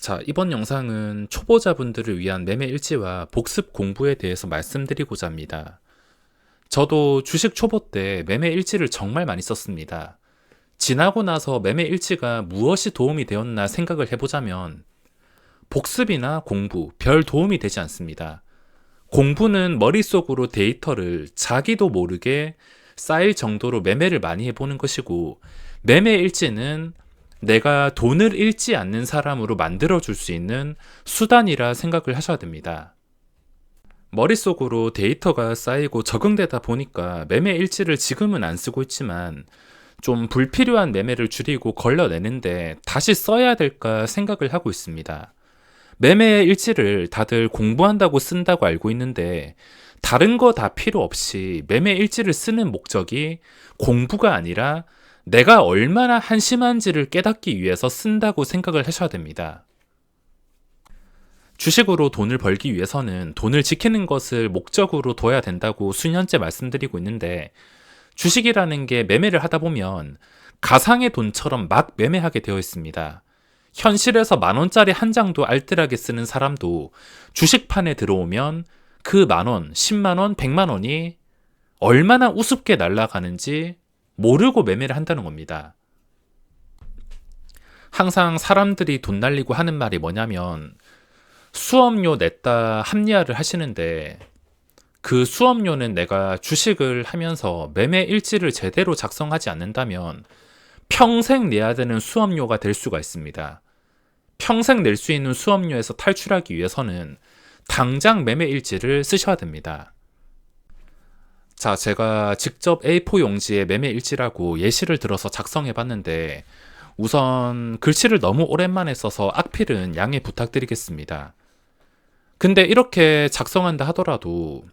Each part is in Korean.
자, 이번 영상은 초보자분들을 위한 매매 일지와 복습 공부에 대해서 말씀드리고자 합니다. 저도 주식 초보 때 매매 일지를 정말 많이 썼습니다. 지나고 나서 매매 일지가 무엇이 도움이 되었나 생각을 해보자면 복습이나 공부, 별 도움이 되지 않습니다. 공부는 머릿속으로 데이터를 자기도 모르게 쌓일 정도로 매매를 많이 해보는 것이고, 매매 일지는 내가 돈을 잃지 않는 사람으로 만들어줄 수 있는 수단이라 생각을 하셔야 됩니다. 머릿속으로 데이터가 쌓이고 적응되다 보니까 매매 일지를 지금은 안 쓰고 있지만 좀 불필요한 매매를 줄이고 걸러내는데 다시 써야 될까 생각을 하고 있습니다. 매매 일지를 다들 공부한다고 쓴다고 알고 있는데 다른 거 다 필요 없이 매매 일지를 쓰는 목적이 공부가 아니라 내가 얼마나 한심한지를 깨닫기 위해서 쓴다고 생각을 하셔야 됩니다. 주식으로 돈을 벌기 위해서는 돈을 지키는 것을 목적으로 둬야 된다고 수년째 말씀드리고 있는데, 주식이라는 게 매매를 하다 보면 가상의 돈처럼 막 매매하게 되어 있습니다. 현실에서 10,000원짜리 한 장도 알뜰하게 쓰는 사람도 주식판에 들어오면 그 10,000원, 100,000원, 100,000원이 얼마나 우습게 날아가는지 모르고 매매를 한다는 겁니다. 항상 사람들이 돈 날리고 하는 말이 뭐냐면 수업료 냈다 합리화를 하시는데, 그 수업료는 내가 주식을 하면서 매매 일지를 제대로 작성하지 않는다면 평생 내야 되는 수업료가 될 수가 있습니다. 평생 낼 수 있는 수업료에서 탈출하기 위해서는 당장 매매 일지를 쓰셔야 됩니다. 자, 제가 직접 A4 용지에 매매 일지라고 예시를 들어서 작성해 봤는데, 우선 글씨를 너무 오랜만에 써서 악필은 양해 부탁드리겠습니다. 근데 이렇게 작성한다 하더라도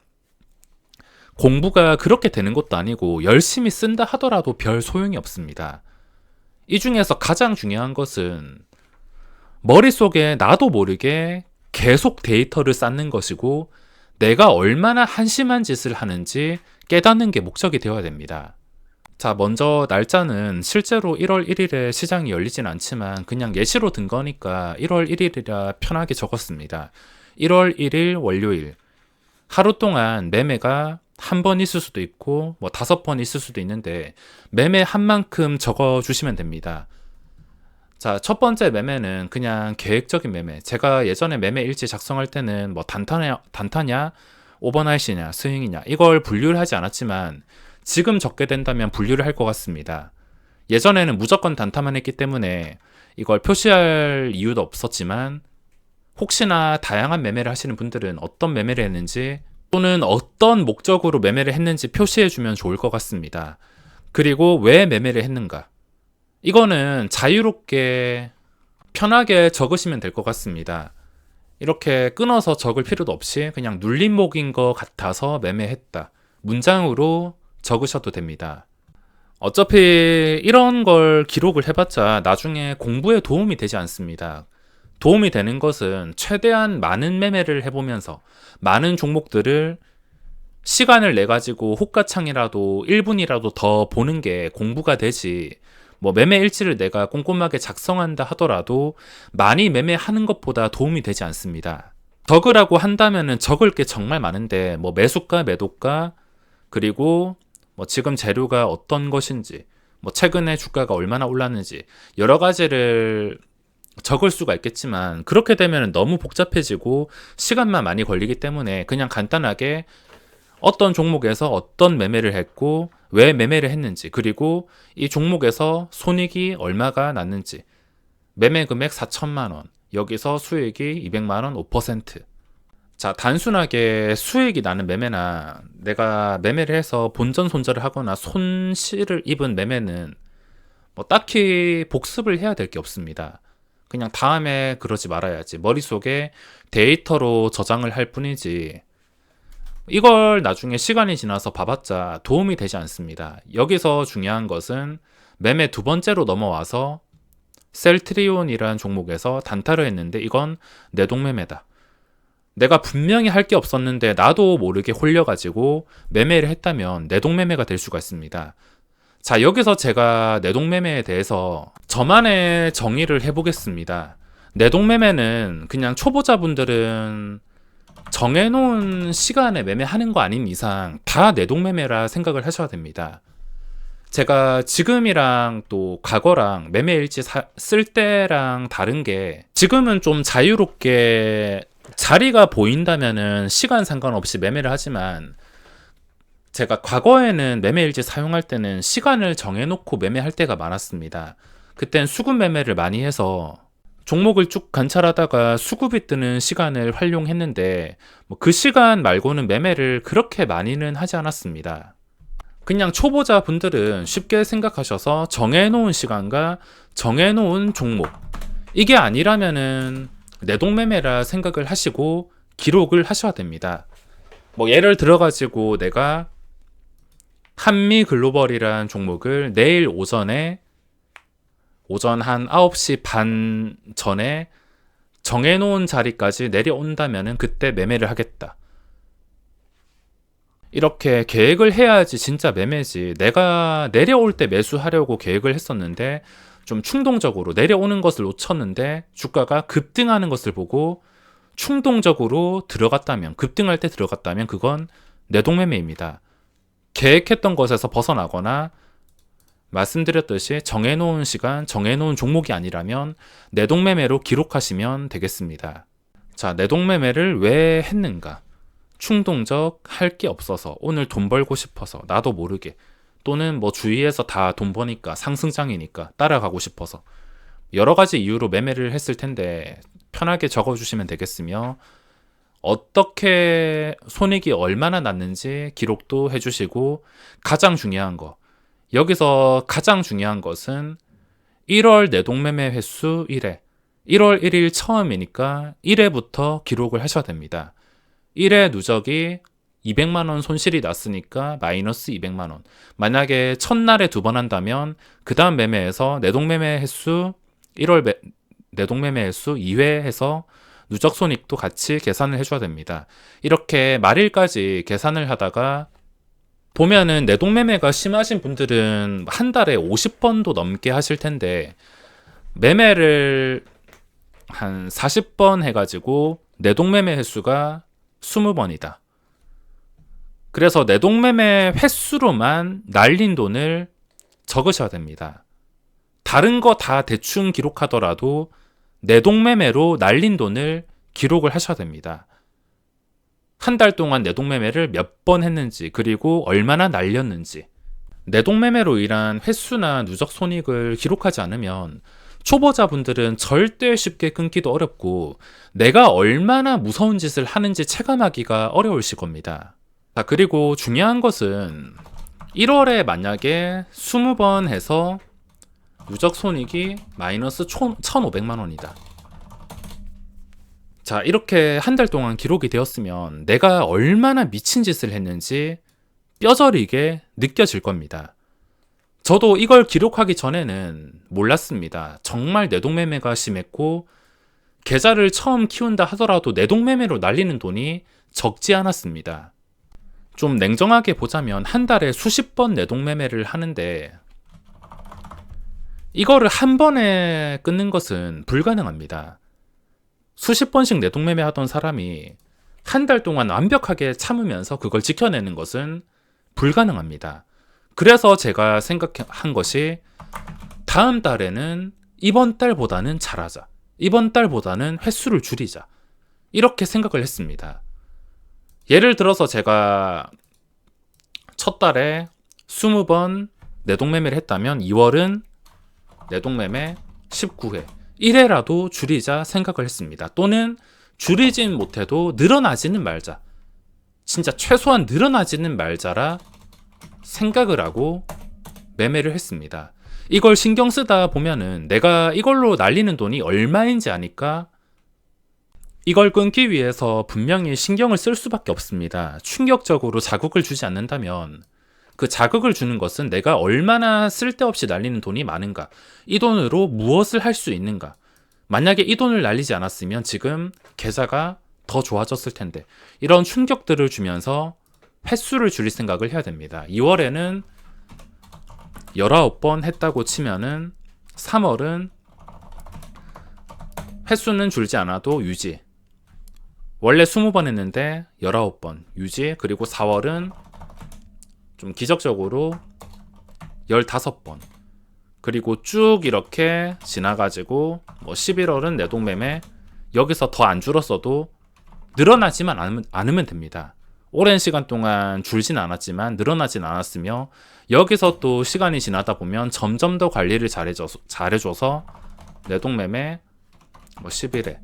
공부가 그렇게 되는 것도 아니고 열심히 쓴다 하더라도 별 소용이 없습니다. 이 중에서 가장 중요한 것은 머릿속에 나도 모르게 계속 데이터를 쌓는 것이고, 내가 얼마나 한심한 짓을 하는지 깨닫는 게 목적이 되어야 됩니다. 자, 먼저 날짜는 실제로 1월 1일에 시장이 열리진 않지만 그냥 예시로 든 거니까 1월 1일이라 편하게 적었습니다. 1월 1일 월요일. 하루 동안 매매가 한 번 있을 수도 있고 5번 있을 수도 있는데 매매한 만큼 적어주시면 됩니다. 자, 첫 번째 매매는 그냥 계획적인 매매. 제가 예전에 매매 일지 작성할 때는 단타냐, 오버나잇이냐, 스윙이냐 이걸 분류를 하지 않았지만 지금 적게 된다면 분류를 할 것 같습니다. 예전에는 무조건 단타만 했기 때문에 이걸 표시할 이유도 없었지만, 혹시나 다양한 매매를 하시는 분들은 어떤 매매를 했는지 또는 어떤 목적으로 매매를 했는지 표시해주면 좋을 것 같습니다. 그리고 왜 매매를 했는가, 이거는 자유롭게 편하게 적으시면 될 것 같습니다. 이렇게 끊어서 적을 필요도 없이 그냥 눌림목인 것 같아서 매매했다 문장으로 적으셔도 됩니다. 어차피 이런 걸 기록을 해봤자 나중에 공부에 도움이 되지 않습니다. 도움이 되는 것은 최대한 많은 매매를 해보면서 많은 종목들을 시간을 내가지고 호가창이라도 1분이라도 더 보는 게 공부가 되지, 매매 일지를 내가 꼼꼼하게 작성한다 하더라도 많이 매매하는 것보다 도움이 되지 않습니다. 적으라고 한다면은 적을 게 정말 많은데 매수가, 매도가, 그리고 지금 재료가 어떤 것인지, 최근에 주가가 얼마나 올랐는지 여러 가지를 적을 수가 있겠지만, 그렇게 되면 너무 복잡해지고 시간만 많이 걸리기 때문에 그냥 간단하게 어떤 종목에서 어떤 매매를 했고 왜 매매를 했는지, 그리고 이 종목에서 손익이 얼마가 났는지, 매매 금액 4천만 원, 여기서 수익이 200만 원, 5%. 자, 단순하게 수익이 나는 매매나 내가 매매를 해서 본전 손절을 하거나 손실을 입은 매매는 딱히 복습을 해야 될 게 없습니다. 그냥 다음에 그러지 말아야지, 머릿속에 데이터로 저장을 할 뿐이지 이걸 나중에 시간이 지나서 봐봤자 도움이 되지 않습니다. 여기서 중요한 것은 매매 두 번째로 넘어와서 셀트리온이라는 종목에서 단타를 했는데 이건 내동매매다. 내가 분명히 할 게 없었는데 나도 모르게 홀려가지고 매매를 했다면 내동매매가 될 수가 있습니다. 자, 여기서 제가 내동매매에 대해서 저만의 정의를 해보겠습니다. 내동매매는 그냥 초보자분들은 정해놓은 시간에 매매하는 거 아닌 이상 다 내동매매라 생각을 하셔야 됩니다. 제가 지금이랑 또 과거랑 매매일지 쓸 때랑 다른 게, 지금은 좀 자유롭게 자리가 보인다면은 시간 상관없이 매매를 하지만, 제가 과거에는 매매일지 사용할 때는 시간을 정해놓고 매매할 때가 많았습니다. 그땐 수급 매매를 많이 해서 종목을 쭉 관찰하다가 수급이 뜨는 시간을 활용했는데, 그 시간 말고는 매매를 그렇게 많이는 하지 않았습니다. 그냥 초보자 분들은 쉽게 생각하셔서 정해놓은 시간과 정해놓은 종목, 이게 아니라면은 내동매매라 생각을 하시고 기록을 하셔야 됩니다. 예를 들어가지고 내가 한미글로벌이라는 종목을 내일 오전 한 9시 반 전에 정해놓은 자리까지 내려온다면은 그때 매매를 하겠다. 이렇게 계획을 해야지 진짜 매매지. 내가 내려올 때 매수하려고 계획을 했었는데 좀 충동적으로 내려오는 것을 놓쳤는데 주가가 급등하는 것을 보고 충동적으로 들어갔다면, 급등할 때 들어갔다면 그건 내동매매입니다. 계획했던 것에서 벗어나거나 말씀드렸듯이 정해놓은 시간, 정해놓은 종목이 아니라면 내동매매로 기록하시면 되겠습니다. 자, 내동매매를 왜 했는가? 충동적, 할 게 없어서, 오늘 돈 벌고 싶어서, 나도 모르게, 또는 주위에서 다 돈 버니까, 상승장이니까 따라가고 싶어서, 여러 가지 이유로 매매를 했을 텐데 편하게 적어주시면 되겠으며, 어떻게 손익이 얼마나 났는지 기록도 해주시고, 가장 중요한 거, 여기서 가장 중요한 것은 1월 내동매매 횟수 1회, 1월 1일 처음이니까 1회부터 기록을 하셔야 됩니다. 1회 누적이 200만원 손실이 났으니까 마이너스 200만원. 만약에 첫날에 2번 한다면 그 다음 매매에서 내동매매 횟수 1월 내동매매 횟수 2회 해서 누적 손익도 같이 계산을 해줘야 됩니다. 이렇게 말일까지 계산을 하다가 보면은 내동매매가 심하신 분들은 한 달에 50번도 넘게 하실 텐데, 매매를 한 40번 해가지고 내동매매 횟수가 20번이다. 그래서 내동매매 횟수로만 날린 돈을 적으셔야 됩니다. 다른 거 다 대충 기록하더라도 내동매매로 날린 돈을 기록을 하셔야 됩니다. 한 달 동안 내동매매를 몇 번 했는지, 그리고 얼마나 날렸는지. 내동매매로 인한 횟수나 누적 손익을 기록하지 않으면 초보자분들은 절대 쉽게 끊기도 어렵고 내가 얼마나 무서운 짓을 하는지 체감하기가 어려우실 겁니다. 자, 그리고 중요한 것은 1월에 만약에 20번 해서 누적 손익이 마이너스 1,500만 원이다. 자, 이렇게 한 달 동안 기록이 되었으면 내가 얼마나 미친 짓을 했는지 뼈저리게 느껴질 겁니다. 저도 이걸 기록하기 전에는 몰랐습니다. 정말 내동매매가 심했고, 계좌를 처음 키운다 하더라도 내동매매로 날리는 돈이 적지 않았습니다. 좀 냉정하게 보자면 한 달에 수십 번 내동매매를 하는데 이거를 한 번에 끊는 것은 불가능합니다. 수십 번씩 내동매매 하던 사람이 한 달 동안 완벽하게 참으면서 그걸 지켜내는 것은 불가능합니다. 그래서 제가 생각한 것이 다음 달에는 이번 달보다는 잘하자. 이번 달보다는 횟수를 줄이자. 이렇게 생각을 했습니다. 예를 들어서 제가 첫 달에 20번 내동매매를 했다면 2월은 내동매매 19회. 1회라도 줄이자 생각을 했습니다. 또는 줄이진 못해도 늘어나지는 말자. 진짜 최소한 늘어나지는 말자라 생각을 하고 매매를 했습니다. 이걸 신경 쓰다 보면은 내가 이걸로 날리는 돈이 얼마인지 아니까 이걸 끊기 위해서 분명히 신경을 쓸 수밖에 없습니다. 충격적으로 자극을 주지 않는다면 그 자극을 주는 것은 내가 얼마나 쓸데없이 날리는 돈이 많은가, 이 돈으로 무엇을 할 수 있는가. 만약에 이 돈을 날리지 않았으면 지금 계좌가 더 좋아졌을 텐데, 이런 충격들을 주면서 횟수를 줄일 생각을 해야 됩니다. 2월에는 19번 했다고 치면은 3월은 횟수는 줄지 않아도 유지. 원래 20번 했는데 19번 유지. 그리고 4월은 좀 기적적으로 15번. 그리고 쭉 이렇게 지나가지고 뭐 11월은 내동매매. 여기서 더 안 줄었어도 늘어나지만 않으면 됩니다. 오랜 시간 동안 줄진 않았지만 늘어나진 않았으며, 여기서 또 시간이 지나다 보면 점점 더 관리를 잘해줘서 내동매매 뭐 11회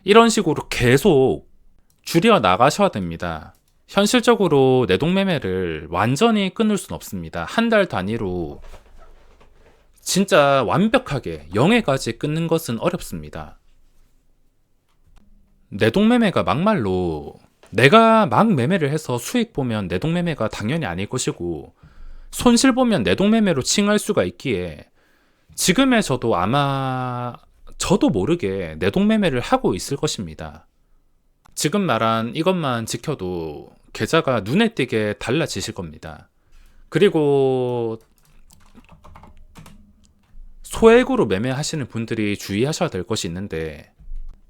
이런 식으로 계속 줄여 나가셔야 됩니다. 현실적으로 내동매매를 완전히 끊을 수는 없습니다. 한 달 단위로 진짜 완벽하게 0회까지 끊는 것은 어렵습니다. 내동매매가 막말로 내가 막 매매를 해서 수익 보면 내동매매가 당연히 아닐 것이고, 손실 보면 내동매매로 칭할 수가 있기에 지금의 저도 아마 저도 모르게 내동매매를 하고 있을 것입니다. 지금 말한 이것만 지켜도 계좌가 눈에 띄게 달라지실 겁니다. 그리고 소액으로 매매하시는 분들이 주의하셔야 될 것이 있는데,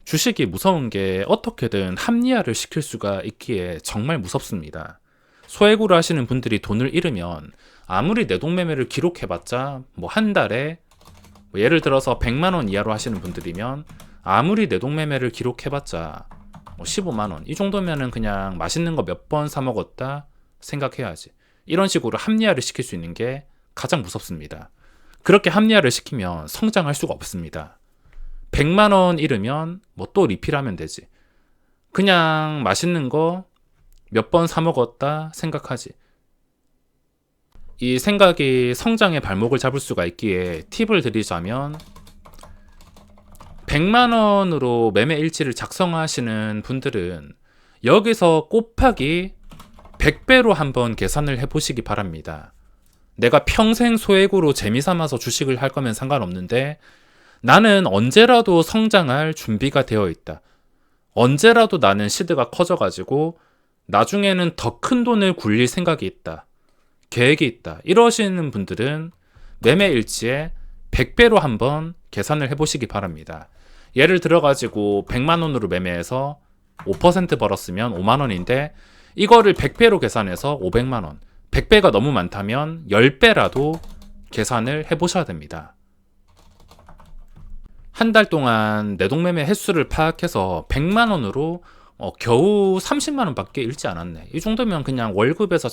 주식이 무서운 게 어떻게든 합리화를 시킬 수가 있기에 정말 무섭습니다. 소액으로 하시는 분들이 돈을 잃으면 아무리 내동매매를 기록해봤자 뭐 한 달에 뭐 예를 들어서 100만원 이하로 하시는 분들이면 아무리 내동매매를 기록해봤자 뭐 15만원 이 정도면은 그냥 맛있는 거 몇 번 사 먹었다 생각해야지. 이런 식으로 합리화를 시킬 수 있는 게 가장 무섭습니다. 그렇게 합리화를 시키면 성장할 수가 없습니다. 100만원 잃으면 뭐 또 리필하면 되지. 그냥 맛있는 거 몇 번 사 먹었다 생각하지. 이 생각이 성장의 발목을 잡을 수가 있기에 팁을 드리자면, 100만원으로 매매 일지를 작성하시는 분들은 여기서 곱하기 100배로 한번 계산을 해보시기 바랍니다. 내가 평생 소액으로 재미삼아서 주식을 할 거면 상관없는데, 나는 언제라도 성장할 준비가 되어 있다. 언제라도 나는 시드가 커져가지고 나중에는 더 큰 돈을 굴릴 생각이 있다. 계획이 있다. 이러시는 분들은 매매 일지에 100배로 한번 계산을 해보시기 바랍니다. 예를 들어가지고 100만원으로 매매해서 5% 벌었으면 5만원인데, 이거를 100배로 계산해서 500만원. 100배가 너무 많다면 10배라도 계산을 해보셔야 됩니다. 한 달 동안 내동매매 횟수를 파악해서 100만원으로 겨우 30만원 밖에 잃지 않았네. 이 정도면 그냥 월급에서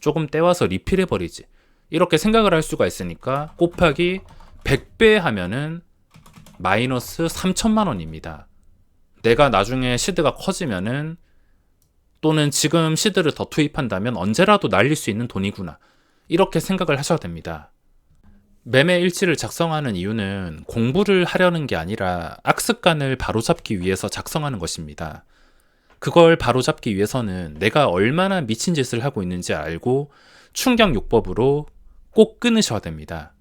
조금 떼와서 리필해버리지. 이렇게 생각을 할 수가 있으니까 곱하기 100배 하면은 마이너스 3천만원입니다. 내가 나중에 시드가 커지면은, 또는 지금 시드를 더 투입한다면 언제라도 날릴 수 있는 돈이구나. 이렇게 생각을 하셔야 됩니다. 매매 일지를 작성하는 이유는 공부를 하려는 게 아니라 악습관을 바로잡기 위해서 작성하는 것입니다. 그걸 바로잡기 위해서는 내가 얼마나 미친 짓을 하고 있는지 알고 충격요법으로 꼭 끊으셔야 됩니다.